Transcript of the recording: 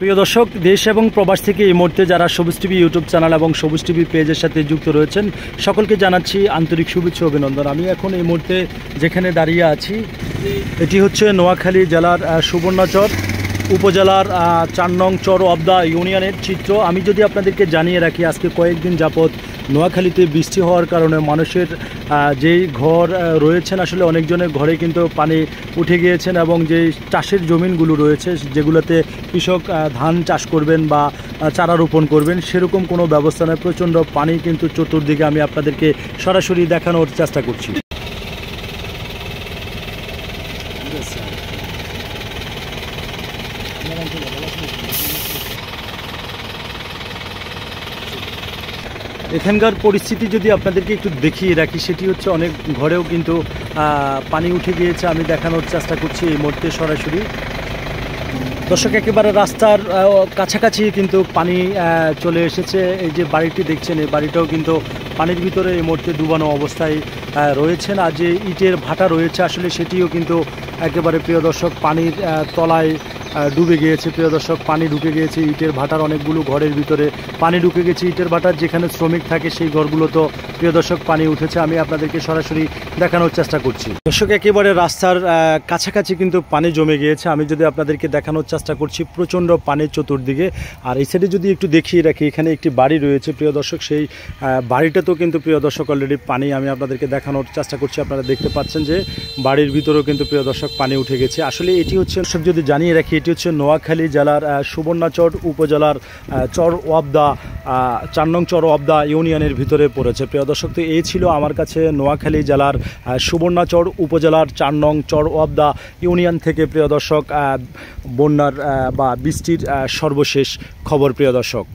প্রিয় দর্শক, দেশ এবং প্রবাস থেকে এই মুহূর্তে যারা সবুজ টিভি ইউটিউব চ্যানেল এবং সবুজ টিভি পেজের সাথে যুক্ত রয়েছেন, সকলকে জানাচ্ছি আন্তরিক শুভেচ্ছা অভিনন্দন। আমি এখন এই মুহূর্তে যেখানে দাঁড়িয়ে আছি, এটি হচ্ছে নোয়াখালী জেলার সুবর্ণচর উপজেলার 4 নং চর অবদা ইউনিয়নের চিত্র। আমি যদি আপনাদেরকে জানিয়ে রাখি, আজকে কয়েকদিন যাবৎ নোয়াখালীতে বৃষ্টি হওয়ার কারণে মানুষের যেই ঘর রয়েছেন, আসলে অনেকজনের ঘরে কিন্তু পানি উঠে গিয়েছেন এবং যে চাষের জমিনগুলো রয়েছে, যেগুলোতে কৃষক ধান চাষ করবেন বা চারা রোপণ করবেন, সেরকম কোনো ব্যবস্থা নেই। প্রচণ্ড পানি কিন্তু চতুর্দিকে। আমি আপনাদেরকে সরাসরি দেখানোর চেষ্টা করছি। এখানকার পরিস্থিতি যদি আপনাদেরকে একটু দেখিয়ে রাখি, সেটি হচ্ছে অনেক ঘরেও কিন্তু পানি উঠে গিয়েছে। আমি দেখানোর চেষ্টা করছি এই মুহূর্তে সরাসরি। দর্শক, একেবারে রাস্তার কাছাকাছি কিন্তু পানি চলে এসেছে। এই যে বাড়িটি দেখছেন, এই বাড়িটাও কিন্তু পানির ভিতরে এই মুহূর্তে ডুবানো অবস্থায় রয়েছেন। আর যে ইটের ভাটা রয়েছে, আসলে সেটিও কিন্তু একেবারে প্রিয় দর্শক পানির তলায় ডুবে গিয়েছে। প্রিয় দর্শক, পানি ঢুকে গিয়েছে ইটের ভাটার অনেকগুলো ঘরের ভিতরে। পানি ঢুকে গেছে ইটের ভাটার যেখানে শ্রমিক থাকে, সেই ঘরগুলো তো প্রিয় দর্শক পানি উঠেছে। আমি আপনাদেরকে সরাসরি দেখানোর চেষ্টা করছি। দর্শক, একেবারে রাস্তার কাছাকাছি কিন্তু পানি জমে গিয়েছে। আমি যদি আপনাদেরকে দেখানোর চেষ্টা করছি, প্রচণ্ড পানি চতুর্দিকে। আর এই সাইডে যদি একটু দেখিয়ে রাখি, এখানে একটি বাড়ি রয়েছে প্রিয় দর্শক, সেই বাড়িটাতেও কিন্তু প্রিয় দর্শক অলরেডি পানি। আমি আপনাদেরকে দেখানোর চেষ্টা করছি। আপনারা দেখতে পাচ্ছেন যে বাড়ির ভিতরেও কিন্তু প্রিয় দর্শক পানি উঠে গেছে। আসলে এটি হচ্ছে, দর্শক যদি জানিয়ে রাখি, এটি হচ্ছে নোয়াখালী জেলার সুবর্ণচর উপজেলার চর ওয়াবদা 4 নং চর ওয়াবদা ইউনিয়নের ভিতরে পড়েছে। প্রিয় দর্শক, তো এই ছিল আমার কাছে নোয়াখালী জেলার সুবর্ণচর উপজেলার 4 নং চর ওয়াবদা ইউনিয়ন থেকে প্রিয় দর্শক বন্যার বা বৃষ্টির সর্বশেষ খবর প্রিয় দর্শক।